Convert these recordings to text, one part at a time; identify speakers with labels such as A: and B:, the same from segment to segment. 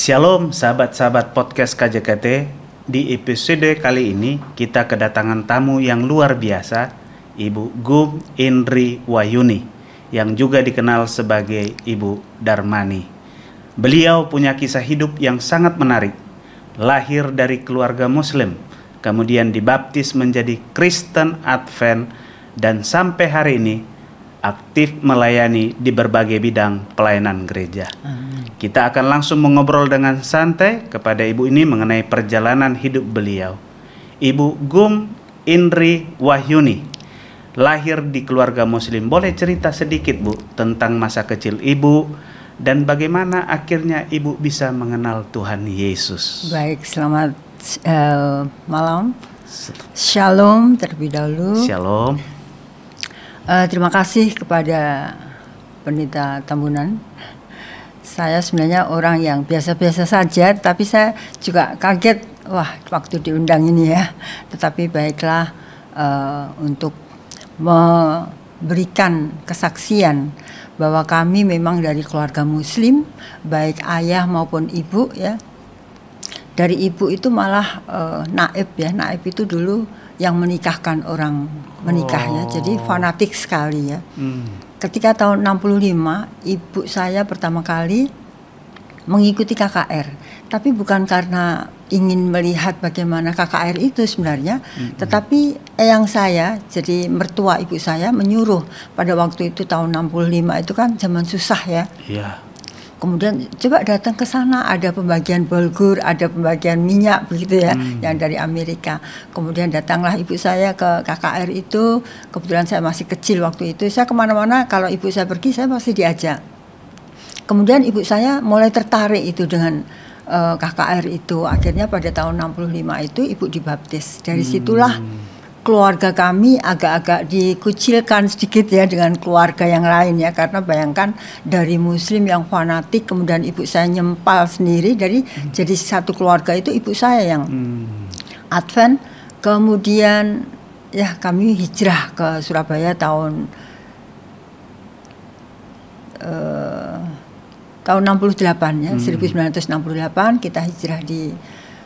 A: Shalom sahabat-sahabat podcast KJKT. Di episode kali ini kita kedatangan tamu yang luar biasa, Ibu Gum Indri Wahyuni, yang juga dikenal sebagai Ibu Darmani. Beliau punya kisah hidup yang sangat menarik. Lahir dari keluarga Muslim, kemudian dibaptis menjadi Kristen Advent, dan sampai hari ini aktif melayani di berbagai bidang pelayanan gereja. Kita akan langsung mengobrol dengan santai kepada ibu ini mengenai perjalanan hidup beliau. Ibu Gum Indri Wahyuni lahir di keluarga Muslim. Boleh cerita sedikit, Bu, tentang masa kecil ibu dan bagaimana akhirnya ibu bisa mengenal Tuhan Yesus?
B: Baik, selamat malam. Shalom terlebih dahulu.
A: Shalom.
B: Terima kasih kepada Pendeta Tambunan. Saya sebenarnya orang yang biasa-biasa saja, tapi saya juga kaget, waktu diundang ini ya. Tetapi baiklah, untuk memberikan kesaksian bahwa kami memang dari keluarga Muslim, baik ayah maupun ibu ya. Dari ibu itu malah naib ya, naib itu dulu yang menikahkan orang menikah ya, jadi fanatik sekali ya. Ketika tahun 65, ibu saya pertama kali mengikuti KKR. Tapi bukan karena ingin melihat bagaimana KKR itu sebenarnya, tetapi eyang saya, jadi mertua ibu saya menyuruh pada waktu itu tahun 65 itu kan zaman susah ya.
A: Iya.
B: Kemudian coba datang ke sana, ada pembagian bulgur, ada pembagian minyak begitu ya, yang dari Amerika. Kemudian datanglah ibu saya ke KKR itu. Kebetulan saya masih kecil waktu itu. Saya kemana-mana kalau ibu saya pergi saya pasti diajak. Kemudian ibu saya mulai tertarik itu dengan KKR itu. Akhirnya pada tahun 65 itu ibu dibaptis. Dari situlah keluarga kami agak-agak dikucilkan sedikit ya dengan keluarga yang lain ya, karena bayangkan dari Muslim yang fanatik, kemudian ibu saya nyempal sendiri dari jadi satu keluarga itu ibu saya yang Advent. Kemudian ya kami hijrah ke Surabaya tahun 68 ya, 1968 kita hijrah di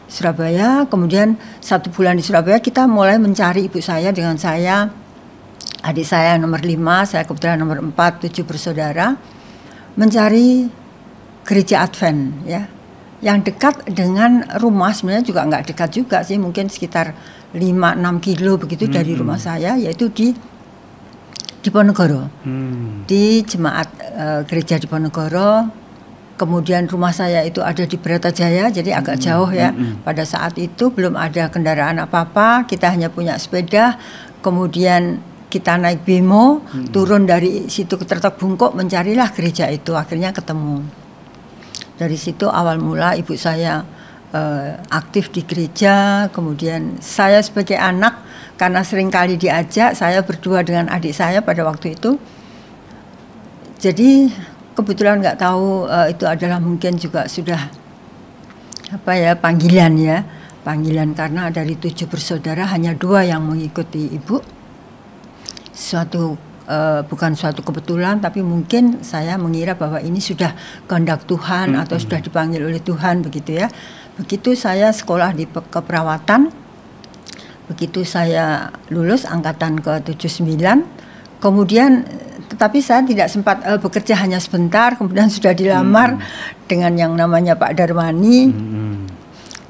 B: Surabaya. Kemudian 1 bulan di Surabaya kita mulai mencari ibu saya dengan saya, adik saya nomor 5, saya kebetulan nomor 4, 7 bersaudara, mencari gereja Advent ya, yang dekat dengan rumah. Sebenarnya juga nggak dekat juga sih, mungkin sekitar 5-6 kilo begitu dari rumah saya, yaitu di Diponegoro, di jemaat gereja Diponegoro. Kemudian rumah saya itu ada di Bratajaya, jadi agak jauh ya. Pada saat itu belum ada kendaraan apa-apa, kita hanya punya sepeda. Kemudian kita naik bemo, turun dari situ ke Tertek Bungkuk, mencarilah gereja itu. Akhirnya ketemu. Dari situ awal mula ibu saya aktif di gereja. Kemudian saya sebagai anak, karena sering kali diajak, saya berdua dengan adik saya pada waktu itu. Jadi kebetulan nggak tahu itu adalah mungkin juga sudah panggilan ya, panggilan, karena dari 7 bersaudara hanya 2 yang mengikuti ibu. Bukan suatu kebetulan, tapi mungkin saya mengira bahwa ini sudah kehendak Tuhan atau sudah dipanggil oleh Tuhan begitu ya. Begitu saya sekolah di keperawatan, begitu saya lulus angkatan ke-79, kemudian tetapi saya tidak sempat bekerja, hanya sebentar, kemudian sudah dilamar dengan yang namanya Pak Darmani.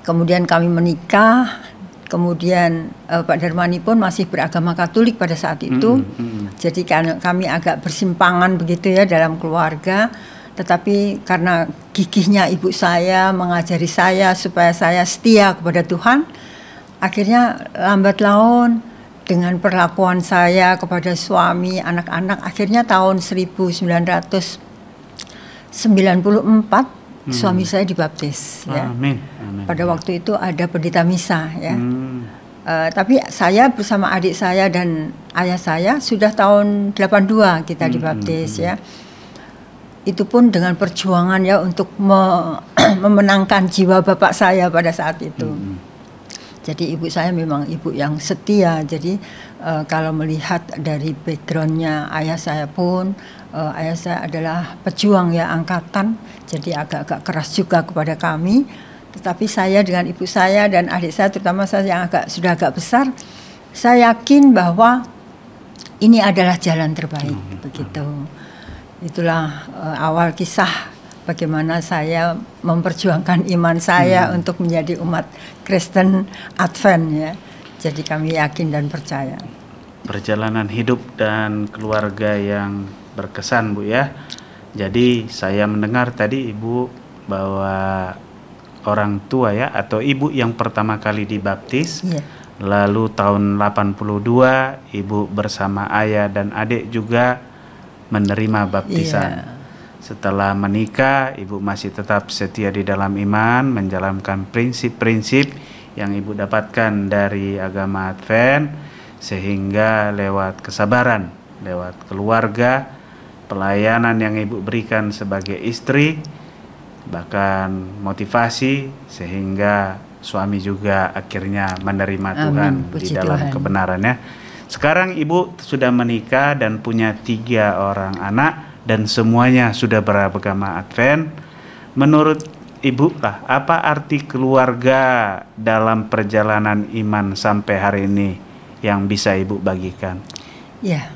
B: Kemudian kami menikah, kemudian Pak Darmani pun masih beragama Katolik pada saat itu. Jadi kami agak bersimpangan begitu ya dalam keluarga. Tetapi karena gigihnya ibu saya mengajari saya supaya saya setia kepada Tuhan, akhirnya lambat laun dengan perlakuan saya kepada suami, anak-anak, akhirnya tahun 1994 suami saya dibaptis ya.
A: Amin.
B: Pada waktu itu ada pendeta misa ya. Tapi saya bersama adik saya dan ayah saya sudah tahun 82 kita dibaptis ya. Itu pun dengan perjuangan ya untuk memenangkan jiwa bapak saya pada saat itu. Jadi ibu saya memang ibu yang setia. Jadi kalau melihat dari backgroundnya ayah saya pun ayah saya adalah pejuang ya angkatan, jadi agak-agak keras juga kepada kami. Tetapi saya dengan ibu saya dan adik saya, terutama saya yang sudah agak besar, saya yakin bahwa ini adalah jalan terbaik, begitu. Itulah awal kisah bagaimana saya memperjuangkan iman saya untuk menjadi umat Kristen Advent ya. Jadi kami yakin dan percaya.
A: Perjalanan hidup dan keluarga yang berkesan, Bu ya. Jadi saya mendengar tadi Ibu bahwa orang tua ya atau ibu yang pertama kali dibaptis. Lalu tahun 82 Ibu bersama ayah dan adik juga menerima baptisan. Setelah menikah, Ibu masih tetap setia di dalam iman, menjalankan prinsip-prinsip yang Ibu dapatkan dari agama Advent, sehingga lewat kesabaran, lewat keluarga, pelayanan yang Ibu berikan sebagai istri, bahkan motivasi, sehingga suami juga akhirnya menerima Tuhan di dalam kebenarannya. Sekarang Ibu sudah menikah dan punya 3 orang anak dan semuanya sudah beragama Advent. Menurut Ibu lah, apa arti keluarga dalam perjalanan iman sampai hari ini yang bisa Ibu bagikan? Ya,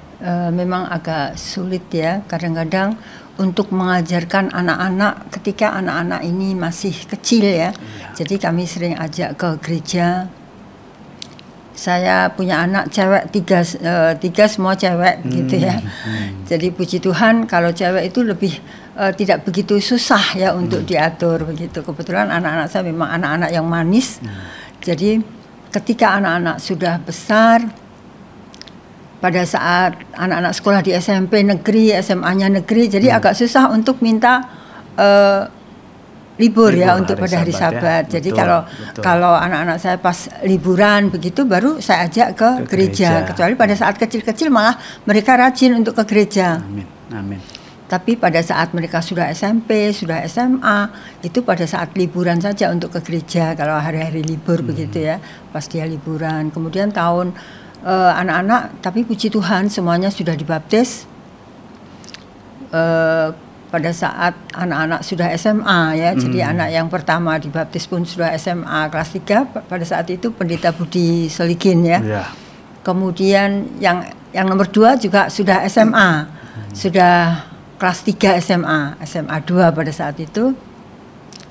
A: memang agak sulit ya kadang-kadang untuk mengajarkan anak-anak ketika anak-anak ini masih kecil ya. Jadi kami sering ajak ke gereja. Saya punya anak cewek 3 semua cewek gitu ya. Jadi puji Tuhan kalau cewek itu lebih tidak begitu susah ya untuk diatur begitu. Kebetulan anak-anak saya memang anak-anak yang manis. Jadi ketika anak-anak sudah besar, pada saat anak-anak sekolah di SMP negeri, SMA-nya negeri, jadi agak susah untuk minta libur ya untuk pada hari Sabat. Ya. Jadi kalau anak-anak saya pas liburan begitu baru saya ajak ke gereja. Kecuali pada saat kecil-kecil malah mereka rajin untuk ke gereja. Amin. Tapi pada saat mereka sudah SMP, sudah SMA, itu pada saat liburan saja untuk ke gereja. Kalau hari-hari libur begitu ya, pas dia liburan. Kemudian tahun anak-anak, tapi puji Tuhan semuanya sudah dibaptis pada saat anak-anak sudah SMA ya. Jadi anak yang pertama dibaptis pun sudah SMA kelas 3 pada saat itu Pendeta Budi Solikin ya. Kemudian yang nomor 2 juga sudah SMA, sudah kelas 3 SMA 2 pada saat itu.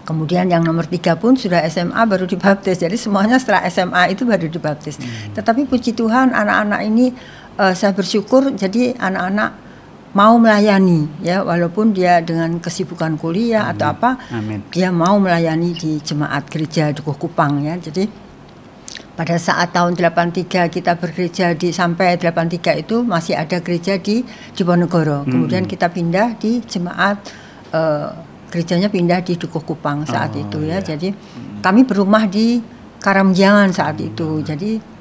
A: Kemudian yang nomor 3 pun sudah SMA baru dibaptis. Jadi semuanya setelah SMA itu baru dibaptis. Tetapi puji Tuhan anak-anak ini saya bersyukur jadi anak-anak mau melayani ya, walaupun dia dengan kesibukan kuliah atau apa, dia mau melayani di jemaat gereja Dukuh Kupang ya. Jadi pada saat tahun 83 kita bergereja sampai 83 itu masih ada gereja di Diponegoro. Kemudian kita pindah di jemaat gerejanya pindah di Dukuh Kupang saat itu ya. Jadi kami berumah di Karamjangan saat itu. Jadi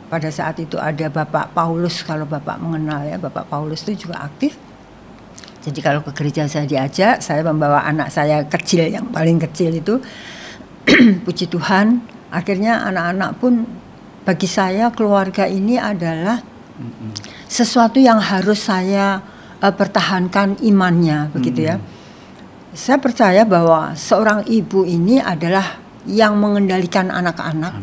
A: pada saat itu ada Bapak Paulus, kalau Bapak mengenal ya, Bapak Paulus itu juga aktif. Jadi kalau ke gereja saya diajak, saya membawa anak saya kecil, yang paling kecil itu. Puji Tuhan, akhirnya anak-anak pun bagi saya keluarga ini adalah sesuatu yang harus saya pertahankan imannya, begitu ya. Saya percaya bahwa seorang ibu ini adalah yang mengendalikan anak-anak.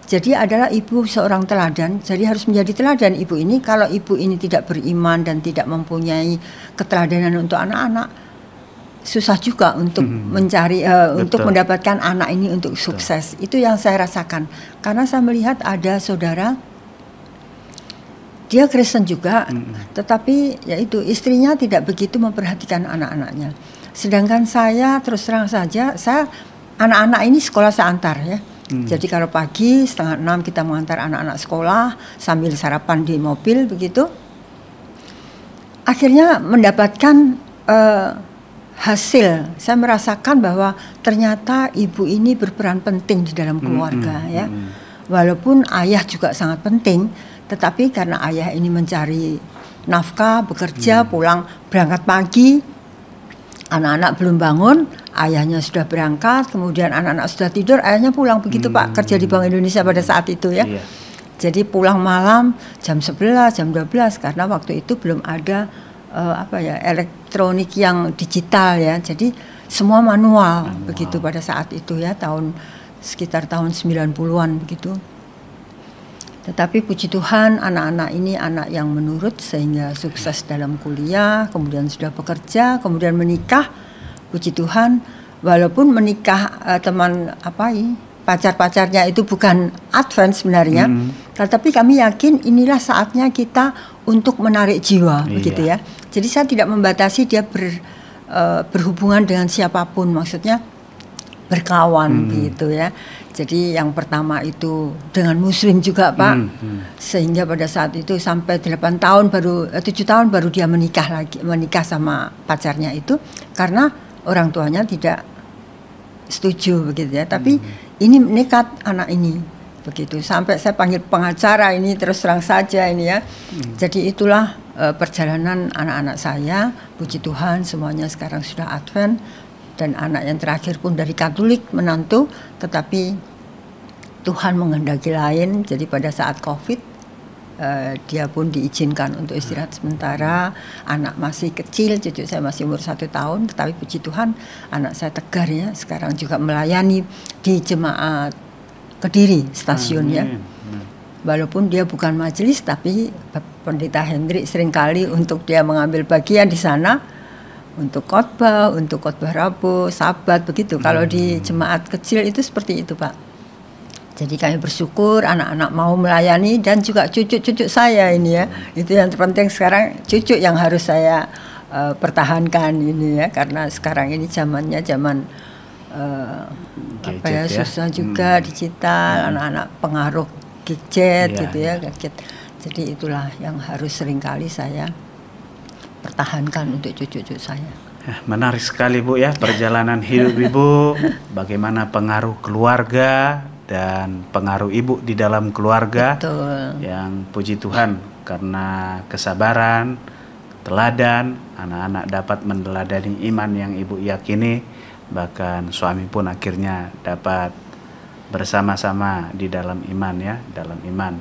A: Jadi adalah ibu seorang teladan. Jadi harus menjadi teladan ibu ini. Kalau ibu ini tidak beriman dan tidak mempunyai keteladanan untuk anak-anak, susah juga untuk mencari untuk mendapatkan anak ini untuk sukses. Itu yang saya rasakan. Karena saya melihat ada saudara, dia Kristen juga, tetapi yaitu istrinya tidak begitu memperhatikan anak-anaknya. Sedangkan saya terus terang saja, anak-anak ini sekolah saya antar ya. Jadi kalau pagi 5:30 kita mengantar anak-anak sekolah sambil sarapan di mobil begitu. Akhirnya mendapatkan hasil. Saya merasakan bahwa ternyata ibu ini berperan penting di dalam keluarga ya. Walaupun ayah juga sangat penting, tetapi karena ayah ini mencari nafkah, bekerja, pulang berangkat pagi. Anak-anak belum bangun, ayahnya sudah berangkat, kemudian anak-anak sudah tidur, ayahnya pulang begitu Pak, kerja di Bank Indonesia pada saat itu ya. Jadi pulang malam jam 11, jam 12 karena waktu itu belum ada
B: elektronik yang digital ya. Jadi semua manual begitu pada saat itu ya, sekitar tahun 90-an begitu. Tetapi puji Tuhan anak-anak ini anak yang menurut sehingga sukses dalam kuliah, kemudian sudah bekerja, kemudian menikah. Puji Tuhan, walaupun menikah pacar-pacarnya itu bukan Advent sebenarnya, tetapi kami yakin inilah saatnya kita untuk menarik jiwa, begitu ya. Jadi saya tidak membatasi dia berhubungan dengan siapapun, maksudnya berkawan gitu ya. Jadi yang pertama itu dengan Muslim juga Pak, sehingga pada saat itu sampai 7 tahun baru dia menikah sama pacarnya itu, karena orang tuanya tidak setuju begitu ya. Tapi ini nekat anak ini begitu, sampai saya panggil pengacara ini, terus terang saja ini ya. Jadi itulah perjalanan anak-anak saya. Puji Tuhan semuanya sekarang sudah Advent, dan anak yang terakhir pun dari Katolik menantu, tetapi Tuhan menghendaki lain. Jadi pada saat COVID dia pun diizinkan untuk istirahat sementara. Anak masih kecil, cucu saya masih umur 1 tahun, tetapi puji Tuhan anak saya tegar ya, sekarang juga melayani di jemaat Kediri stasiun ya. Walaupun dia bukan majelis, tapi Pendeta Hendrik seringkali untuk dia mengambil bagian di sana untuk khotbah Rabu, Sabat begitu. Kalau di jemaat kecil itu seperti itu Pak. Jadi kami bersyukur anak-anak mau melayani, dan juga cucu-cucu saya ini ya. Itu yang terpenting sekarang, cucu yang harus saya pertahankan ini ya, karena sekarang ini zamannya zaman susah juga, digital, anak-anak pengaruh gadget gitu ya, gadget. Jadi itulah yang harus seringkali saya pertahankan untuk cucu-cucu saya.
A: Menarik sekali Bu ya perjalanan hidup Ibu, bagaimana pengaruh keluarga dan pengaruh Ibu di dalam keluarga.
B: Betul.
A: Yang puji Tuhan karena kesabaran, teladan, anak-anak dapat meneladani iman yang Ibu yakini, bahkan suami pun akhirnya dapat bersama-sama di dalam iman ya, dalam iman.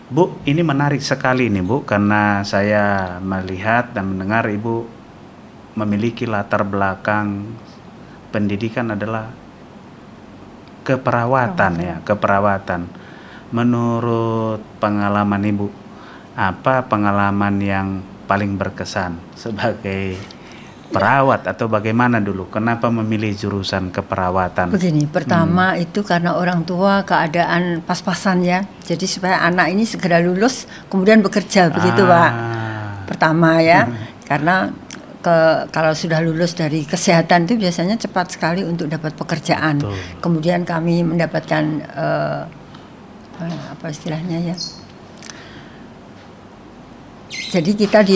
A: Bu, ini menarik sekali nih Bu, karena saya melihat dan mendengar Ibu memiliki latar belakang pendidikan adalah keperawatan ya, keperawatan. Menurut pengalaman Ibu, apa pengalaman yang paling berkesan sebagai perawat, atau bagaimana dulu? Kenapa memilih jurusan keperawatan?
B: Begini, pertama itu karena orang tua keadaan pas-pasan ya. Jadi supaya anak ini segera lulus kemudian bekerja begitu Pak. Pertama ya, karena kalau sudah lulus dari kesehatan itu biasanya cepat sekali untuk dapat pekerjaan.
A: Betul.
B: Kemudian kami mendapatkan apa istilahnya ya. Jadi kita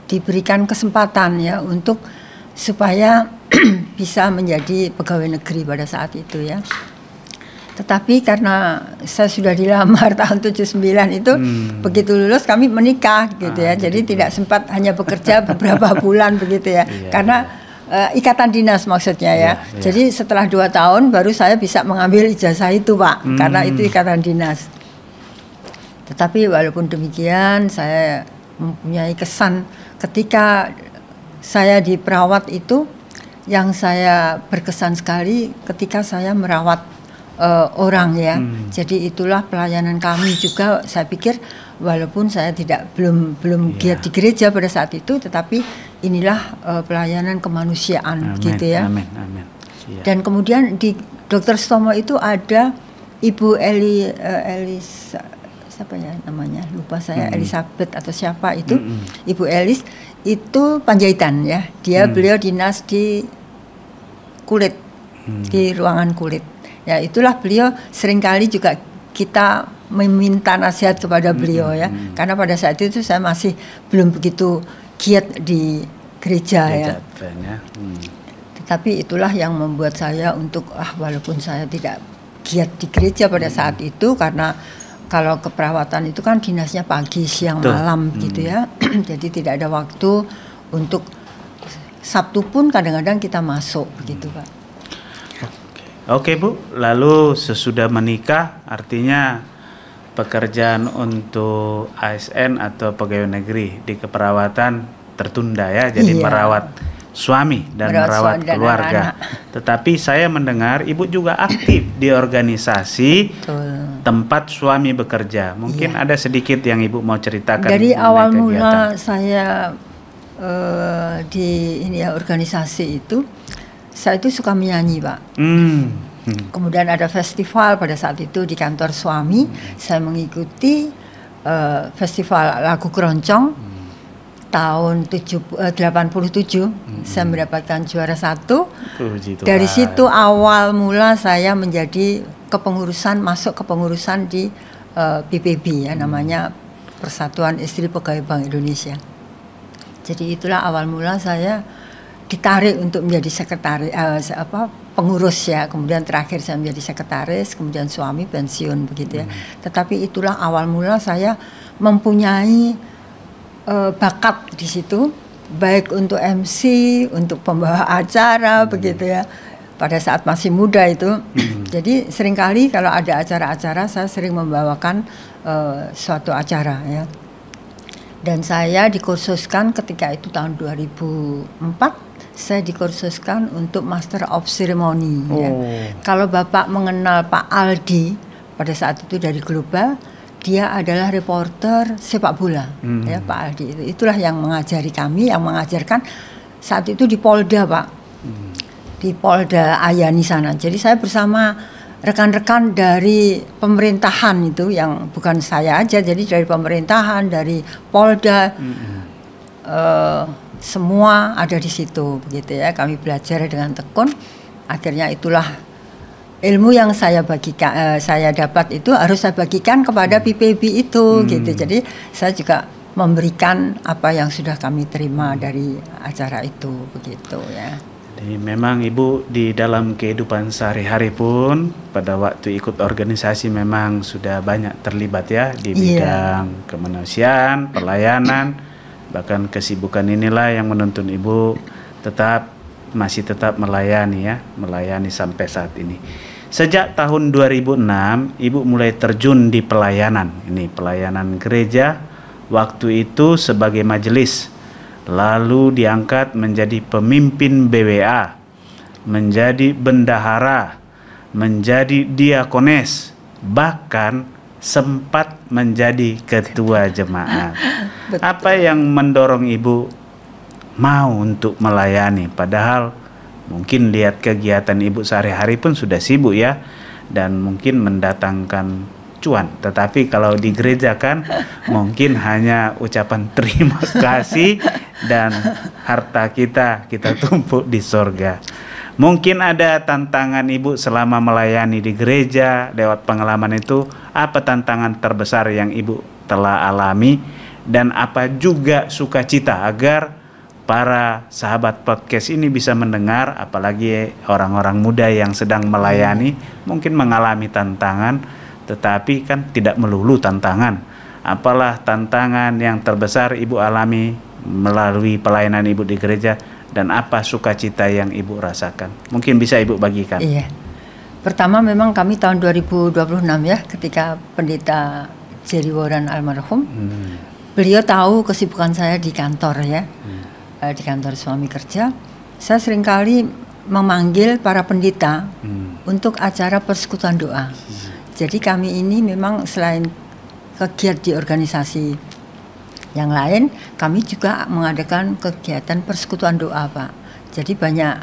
B: diberikan kesempatan ya untuk supaya bisa menjadi pegawai negeri pada saat itu ya. Tetapi karena saya sudah dilamar tahun 79 itu, begitu lulus kami menikah gitu ya. Jadi tidak sempat hanya bekerja beberapa bulan begitu ya. Karena ikatan dinas maksudnya ya. Jadi setelah 2 tahun baru saya bisa mengambil ijazah itu Pak, karena itu ikatan dinas. Tetapi walaupun demikian saya mempunyai kesan ketika saya di perawat itu, yang saya berkesan sekali ketika saya merawat orang ya. Jadi itulah pelayanan kami juga. Saya pikir walaupun saya belum giat di gereja pada saat itu, tetapi inilah pelayanan kemanusiaan gitu ya.
A: Amin, amin.
B: Dan kemudian di Dr. Stomo itu ada Ibu siapa ya namanya, lupa saya, Elizabeth atau siapa itu, Ibu Elis itu Panjaitan ya. Beliau dinas di kulit, di ruangan kulit. Ya itulah beliau seringkali juga kita meminta nasihat kepada beliau ya. Karena pada saat itu saya masih belum begitu giat di gereja ya. Tetapi itulah yang membuat saya untuk walaupun saya tidak giat di gereja pada saat itu, karena kalau keperawatan itu kan dinasnya pagi, siang, malam gitu ya. Jadi tidak ada waktu untuk Sabtu pun kadang-kadang kita masuk begitu Pak.
A: Oke Bu, lalu sesudah menikah artinya pekerjaan untuk ASN atau pegawai negeri di keperawatan tertunda ya, jadi merawat suami dan merawat keluarga. Tetapi saya mendengar Ibu juga aktif di organisasi tempat suami bekerja. Mungkin ada sedikit yang Ibu mau ceritakan.
B: Dari awal mula saya di organisasi itu, saya itu suka menyanyi, Pak. Kemudian ada festival pada saat itu di kantor suami, saya mengikuti festival lagu keroncong tahun 87, saya mendapatkan juara 1. Dari situ awal mula saya menjadi masuk kepengurusan di PPB ya, namanya Persatuan Istri Pegawai Bank Indonesia. Jadi itulah awal mula saya ditarik untuk menjadi sekretaris pengurus ya, kemudian terakhir saya menjadi sekretaris, kemudian suami pensiun begitu ya. Tetapi itulah awal mula saya mempunyai bakat di situ, baik untuk MC, untuk pembawa acara begitu ya. Pada saat masih muda itu, jadi seringkali kalau ada acara-acara saya sering membawakan suatu acara ya. Dan saya dikursuskan ketika itu tahun 2004. Saya dikursuskan untuk Master of Ceremony. Ya. Kalau Bapak mengenal Pak Aldi pada saat itu dari Global, dia adalah reporter sepak bola. Ya, Pak Aldi itulah yang mengajari kami, yang mengajarkan saat itu di Polda, Pak, di Polda Ayani sana. Jadi saya bersama rekan-rekan dari pemerintahan itu, yang bukan saya aja, jadi dari pemerintahan, dari Polda. Semua ada di situ begitu ya. Kami belajar dengan tekun. Akhirnya itulah ilmu yang saya bagikan, saya dapat itu harus saya bagikan kepada PPB itu gitu. Jadi saya juga memberikan apa yang sudah kami terima dari acara itu begitu ya.
A: Jadi memang Ibu di dalam kehidupan sehari-hari pun pada waktu ikut organisasi memang sudah banyak terlibat ya di bidang kemanusiaan, pelayanan. Bahkan kesibukan inilah yang menuntun Ibu masih tetap melayani ya, melayani sampai saat ini. Sejak tahun 2006 Ibu mulai terjun di pelayanan. Ini pelayanan gereja, waktu itu sebagai majelis, lalu diangkat menjadi pemimpin BWA, menjadi bendahara, menjadi diakones, bahkan sempat menjadi ketua jemaat. Apa yang mendorong Ibu mau untuk melayani? Padahal mungkin lihat kegiatan Ibu sehari-hari pun sudah sibuk ya, dan mungkin mendatangkan cuan. Tetapi kalau di gereja kan mungkin hanya ucapan terima kasih dan harta kita tumpuk di sorga. Mungkin ada tantangan Ibu selama melayani di gereja. Lewat pengalaman itu, apa tantangan terbesar yang Ibu telah alami, dan apa juga sukacita agar para sahabat podcast ini bisa mendengar, apalagi orang-orang muda yang sedang melayani, mungkin mengalami tantangan, tetapi kan tidak melulu tantangan. Apalah tantangan yang terbesar Ibu alami melalui pelayanan Ibu di gereja, dan apa sukacita yang Ibu rasakan? Mungkin bisa Ibu bagikan.
B: Iya. Pertama memang kami tahun 2026 ya, ketika Pendeta Jerry Warren almarhum, beliau tahu kesibukan saya di kantor ya, di kantor suami kerja. Saya seringkali memanggil para pendeta untuk acara persekutuan doa. Jadi kami ini memang selain kegiat di organisasi yang lain, kami juga mengadakan kegiatan persekutuan doa, Pak. Jadi banyak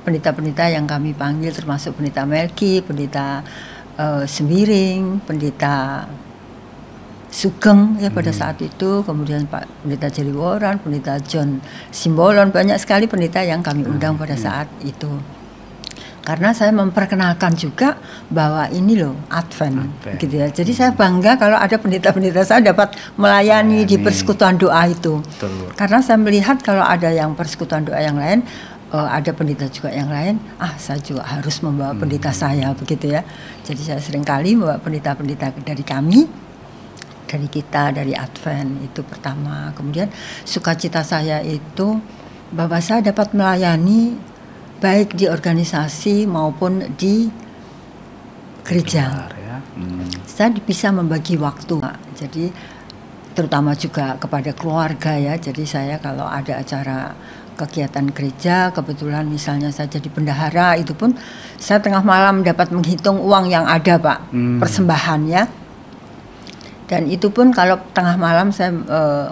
B: pendeta-pendeta yang kami panggil, termasuk Pendeta Melki, Pendeta Sembiring, Pendeta Sugeng ya pada saat itu, kemudian Pak Pendeta Jerry Warren, Pendeta John Simbolon, banyak sekali pendeta yang kami undang pada saat itu. Karena saya memperkenalkan juga bahwa ini loh Advent gitu ya. Jadi saya bangga kalau ada pendeta-pendeta saya dapat melayani di persekutuan doa itu. Betul. Karena saya melihat kalau ada yang persekutuan doa yang lain, ada pendeta juga yang lain, saya juga harus membawa pendeta saya begitu ya. Jadi saya seringkali membawa pendeta-pendeta dari kami, dari kita, dari Advent itu pertama. Kemudian sukacita saya itu bahwa saya dapat melayani baik di organisasi maupun di gereja. Saya bisa membagi waktu, Pak. Jadi terutama juga kepada keluarga ya. Jadi saya kalau ada acara kegiatan gereja, kebetulan misalnya saya jadi bendahara, itu pun saya tengah malam dapat menghitung uang yang ada, Pak, persembahannya. Dan itu pun kalau tengah malam saya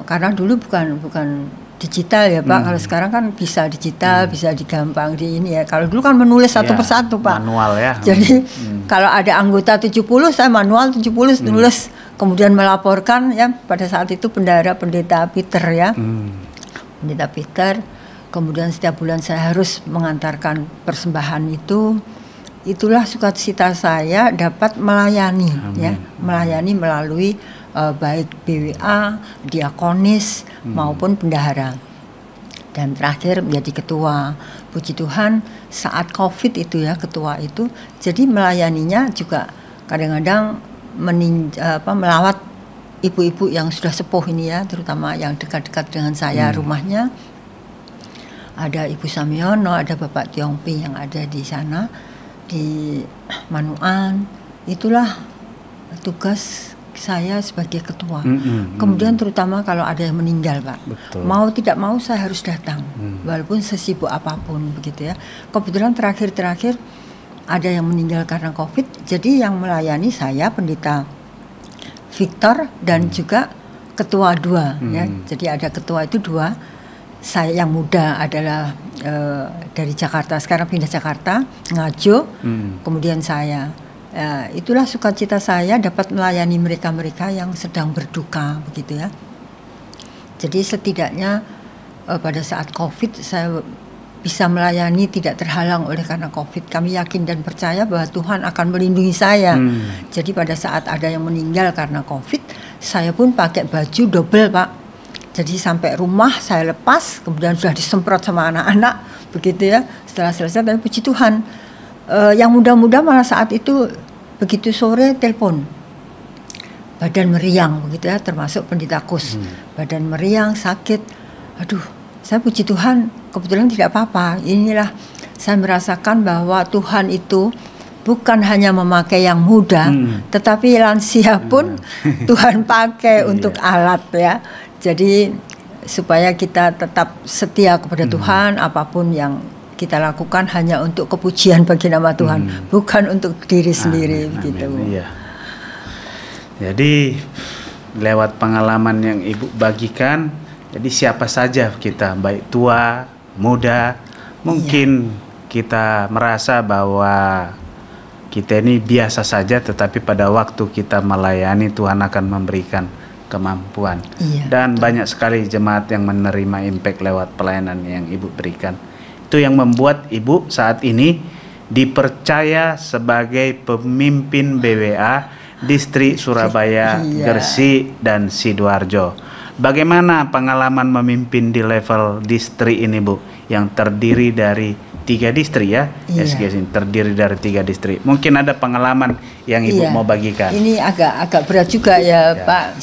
B: karena dulu bukan digital ya, Pak. Kalau sekarang kan bisa digital, bisa digampang di ini ya. Kalau dulu kan menulis satu persatu, Pak.
A: Manual ya.
B: Jadi kalau ada anggota 70, saya manual 70 nulis, kemudian melaporkan ya. Pada saat itu pendeta Peter ya. Pendeta Peter. Kemudian setiap bulan saya harus mengantarkan persembahan itu. Itulah sukacita saya dapat melayani. Ya, melayani melalui baik BWA, diakonis maupun bendahara. Dan terakhir menjadi ketua. Puji Tuhan saat COVID itu ya, ketua itu, jadi melayaninya juga kadang-kadang melawat ibu-ibu yang sudah sepuh ini ya, terutama yang dekat-dekat dengan saya rumahnya. Ada Ibu Samiono, ada Bapak Tiongpi yang ada di sana, di Manuan. Itulah tugas saya sebagai ketua. Kemudian terutama kalau ada yang meninggal, Pak.
A: Betul.
B: Mau tidak mau saya harus datang, walaupun sesibuk apapun begitu ya. Kebetulan terakhir ada yang meninggal karena COVID, jadi yang melayani saya pendeta Victor dan juga ketua 2 ya. Jadi ada ketua itu 2. Saya yang muda adalah dari Jakarta, sekarang pindah Jakarta, Ngajo, kemudian saya. Itulah sukacita saya dapat melayani mereka-mereka yang sedang berduka begitu ya. Jadi setidaknya pada saat COVID saya bisa melayani tidak terhalang oleh karena COVID. Kami yakin dan percaya bahwa Tuhan akan melindungi saya. Jadi pada saat ada yang meninggal karena COVID, saya pun pakai baju double, Pak. Jadi sampai rumah saya lepas, kemudian sudah disemprot sama anak-anak, begitu ya. Setelah selesai, tapi puji Tuhan, yang muda-muda malah saat itu begitu sore telepon, badan meriang, begitu ya, termasuk pendeta Kus, badan meriang, sakit. Aduh, saya puji Tuhan, kebetulan tidak apa-apa. Inilah saya merasakan bahwa Tuhan itu bukan hanya memakai yang muda, tetapi lansia pun Tuhan pakai untuk alat ya. Jadi supaya kita tetap setia kepada Tuhan, apapun yang kita lakukan hanya untuk kepujian bagi nama Tuhan, bukan untuk diri sendiri gitu.
A: Iya. Jadi lewat pengalaman yang Ibu bagikan, jadi siapa saja kita, baik tua, muda, mungkin kita merasa bahwa kita ini biasa saja, tetapi pada waktu kita melayani Tuhan akan memberikan kemampuan. Dan banyak sekali jemaat yang menerima impact lewat pelayanan yang Ibu berikan. Itu yang membuat Ibu saat ini dipercaya sebagai pemimpin BWA Distrik Surabaya, Gresik, dan Sidoarjo. Bagaimana pengalaman memimpin di level distrik ini, Bu? Yang terdiri dari 3 distrik ya, SGS ini terdiri dari 3 distrik. Mungkin ada pengalaman yang Ibu mau bagikan.
B: Ini agak berat juga ya, Pak.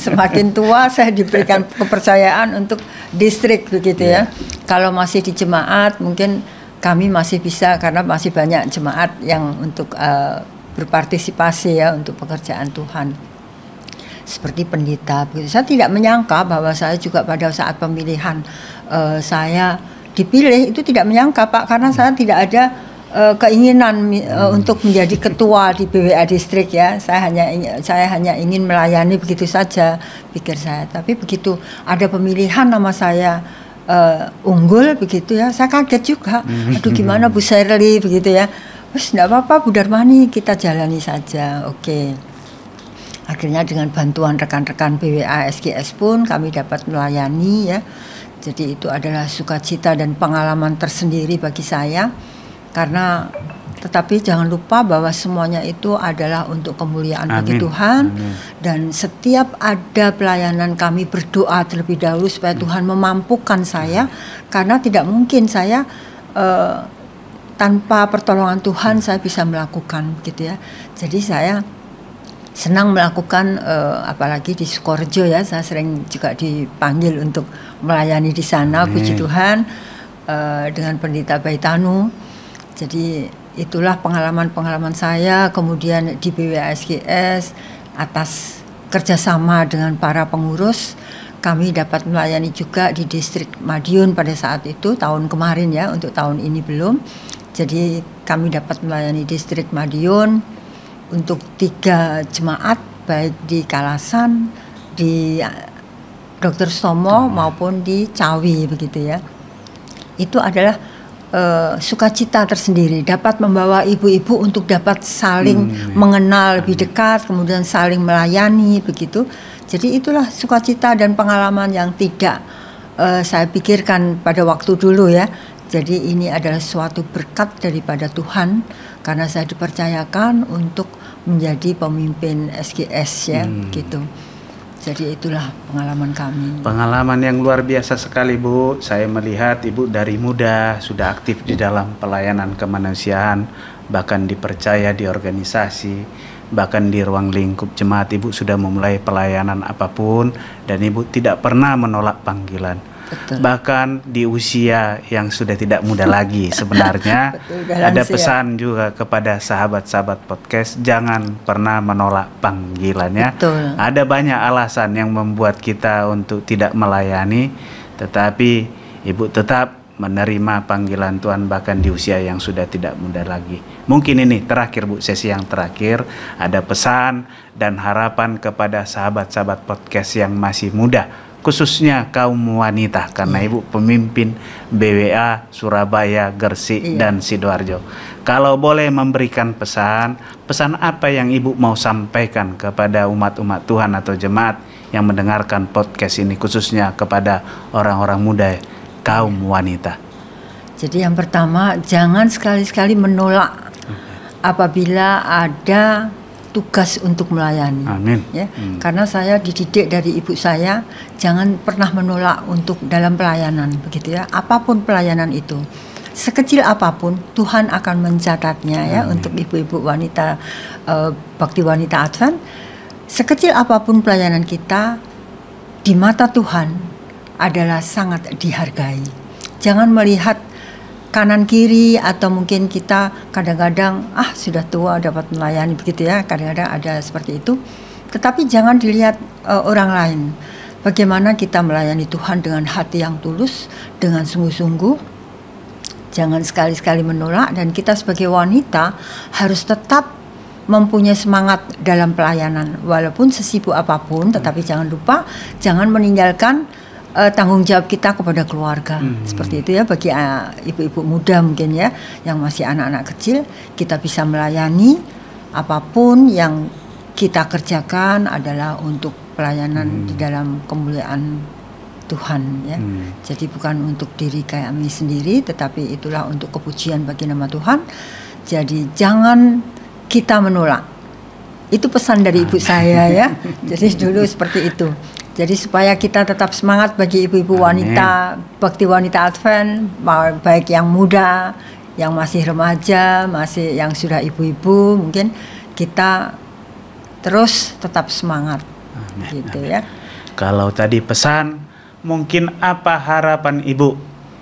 B: Semakin tua saya diberikan kepercayaan untuk distrik begitu ya. Kalau masih di jemaat mungkin kami masih bisa karena masih banyak jemaat yang untuk berpartisipasi ya untuk pekerjaan Tuhan. Seperti pendeta begitu. Saya tidak menyangka bahwa saya juga pada saat pemilihan saya dipilih itu tidak menyangka, Pak, karena saya tidak ada keinginan untuk menjadi ketua di BWA distrik ya. Saya hanya ingin melayani begitu saja pikir saya. Tapi begitu ada pemilihan nama saya unggul begitu ya, saya kaget juga. Aduh gimana Bu Shirley begitu ya. Wes enggak apa-apa Bu Darmani, kita jalani saja. Oke. Akhirnya dengan bantuan rekan-rekan BWA SGS pun kami dapat melayani ya. Jadi itu adalah sukacita dan pengalaman tersendiri bagi saya. Karena tetapi jangan lupa bahwa semuanya itu adalah untuk kemuliaan bagi Tuhan. Dan setiap ada pelayanan kami berdoa terlebih dahulu supaya Tuhan memampukan saya. Karena tidak mungkin saya tanpa pertolongan Tuhan saya bisa melakukan gitu ya. Jadi saya senang melakukan apalagi di Sukorejo ya, saya sering juga dipanggil untuk melayani di sana. Puji Tuhan dengan pendeta Baitanu. Jadi itulah pengalaman-pengalaman saya, kemudian di BWASGS atas kerjasama dengan para pengurus, kami dapat melayani juga di distrik Madiun pada saat itu, tahun kemarin ya, untuk tahun ini belum. Jadi kami dapat melayani distrik Madiun untuk 3 jemaat, baik di Kalasan, di Dr. Stomo maupun di Cawi begitu ya. Itu adalah sukacita tersendiri, dapat membawa ibu-ibu untuk dapat saling mengenal lebih dekat, kemudian saling melayani begitu. Jadi itulah sukacita dan pengalaman yang tidak saya pikirkan pada waktu dulu ya. Jadi ini adalah suatu berkat daripada Tuhan karena saya dipercayakan untuk menjadi pemimpin SGS ya gitu. Jadi itulah pengalaman kami.
A: Pengalaman yang luar biasa sekali, Bu. Saya melihat Ibu dari muda sudah aktif di dalam pelayanan kemanusiaan, bahkan dipercaya di organisasi, bahkan di ruang lingkup jemaat Ibu sudah memulai pelayanan apapun, dan Ibu tidak pernah menolak panggilan.
B: Betul.
A: Bahkan di usia yang sudah tidak muda lagi sebenarnya.
B: Betul,
A: ada pesan juga kepada sahabat-sahabat podcast, jangan pernah menolak panggilannya.
B: Betul.
A: Ada banyak alasan yang membuat kita untuk tidak melayani, tetapi Ibu tetap menerima panggilan Tuhan bahkan di usia yang sudah tidak muda lagi. Mungkin ini terakhir, Bu, sesi yang terakhir, ada pesan dan harapan kepada sahabat-sahabat podcast yang masih muda, khususnya kaum wanita, karena Ibu pemimpin BWA Surabaya, Gresik, dan Sidoarjo. Kalau boleh memberikan pesan apa yang Ibu mau sampaikan kepada umat-umat Tuhan atau jemaat yang mendengarkan podcast ini, khususnya kepada orang-orang muda, kaum wanita?
B: Jadi yang pertama, jangan sekali-sekali menolak apabila ada tugas untuk melayani.
A: Amin.
B: Ya, karena saya dididik dari ibu saya, jangan pernah menolak untuk dalam pelayanan, begitu ya. Apapun pelayanan itu, sekecil apapun, Tuhan akan mencatatnya ya. Untuk ibu-ibu wanita bakti wanita Advent, sekecil apapun pelayanan kita di mata Tuhan adalah sangat dihargai. Jangan melihat kanan kiri, atau mungkin kita kadang-kadang sudah tua dapat melayani begitu ya, kadang-kadang ada seperti itu. Tetapi jangan dilihat orang lain. Bagaimana kita melayani Tuhan dengan hati yang tulus, dengan sungguh-sungguh. Jangan sekali-sekali menolak, dan kita sebagai wanita harus tetap mempunyai semangat dalam pelayanan walaupun sesibuk apapun, tetapi jangan lupa jangan meninggalkan tanggung jawab kita kepada keluarga. Seperti itu ya, bagi ibu-ibu muda mungkin ya, yang masih anak-anak kecil, kita bisa melayani apapun yang kita kerjakan adalah untuk pelayanan di dalam kemuliaan Tuhan ya. Jadi bukan untuk diri kami sendiri, tetapi itulah untuk kepujian bagi nama Tuhan. Jadi jangan kita menolak. Itu pesan dari ibu saya ya. Jadi dulu seperti itu. Jadi supaya kita tetap semangat bagi ibu-ibu wanita, bakti wanita Advent, baik yang muda, yang masih remaja, masih yang sudah ibu-ibu, mungkin kita terus tetap semangat. Gitu ya.
A: Kalau tadi pesan, mungkin apa harapan Ibu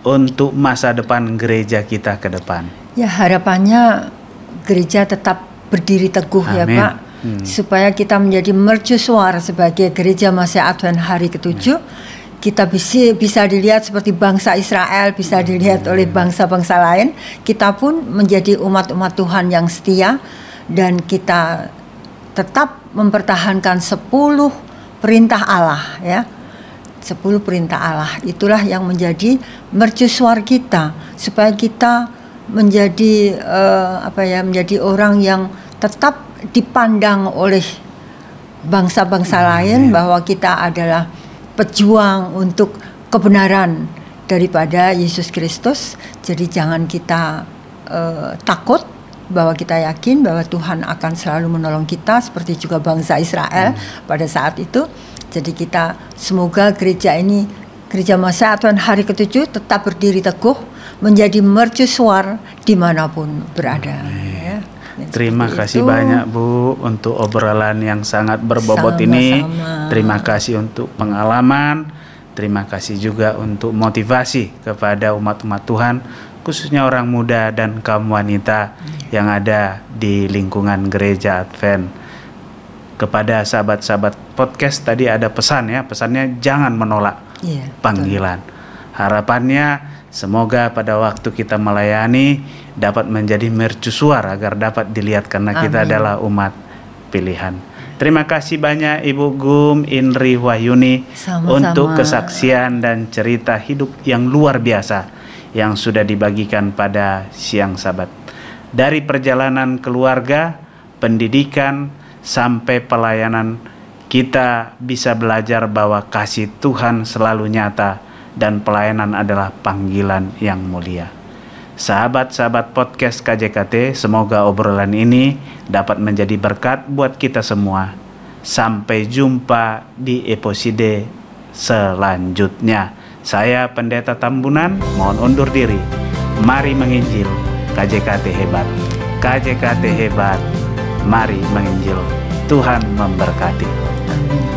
A: untuk masa depan gereja kita ke depan? Ya,
B: harapannya gereja tetap berdiri teguh. Amin. Ya Pak. Supaya kita menjadi mercusuar sebagai gereja Masa Advent hari ke-7, kita bisa dilihat seperti bangsa Israel, bisa dilihat oleh bangsa-bangsa lain. Kita pun menjadi umat-umat Tuhan yang setia, dan kita tetap mempertahankan 10 perintah Allah ya. 10 perintah Allah itulah yang menjadi mercusuar kita, supaya kita menjadi menjadi orang yang tetap dipandang oleh bangsa-bangsa lain bahwa kita adalah pejuang untuk kebenaran daripada Yesus Kristus. Jadi jangan kita takut, bahwa kita yakin bahwa Tuhan akan selalu menolong kita seperti juga bangsa Israel pada saat itu. Jadi kita semoga gereja ini, Gereja Masa Advent hari ke-7 tetap berdiri teguh, menjadi mercusuar dimanapun berada. Ya.
A: Terima kasih banyak Bu untuk obrolan yang sangat berbobot ini. Terima kasih untuk pengalaman. Terima kasih juga untuk motivasi kepada umat-umat Tuhan, khususnya orang muda dan kaum wanita yang ada di lingkungan gereja Advent. Kepada sahabat-sahabat podcast tadi ada pesan ya, pesannya jangan menolak panggilan. Harapannya semoga pada waktu kita melayani dapat menjadi mercusuar agar dapat dilihat karena kita adalah umat pilihan. Terima kasih banyak Ibu Gum Indri Wahyuni untuk kesaksian dan cerita hidup yang luar biasa yang sudah dibagikan pada siang Sabat. Dari perjalanan keluarga, pendidikan, sampai pelayanan, kita bisa belajar bahwa kasih Tuhan selalu nyata dan pelayanan adalah panggilan yang mulia. Sahabat-sahabat podcast KJKT, semoga obrolan ini dapat menjadi berkat buat kita semua. Sampai jumpa di episode selanjutnya. Saya Pendeta Tambunan, mohon undur diri. Mari menginjil, KJKT hebat. KJKT hebat, mari menginjil. Tuhan memberkati.
B: Amin.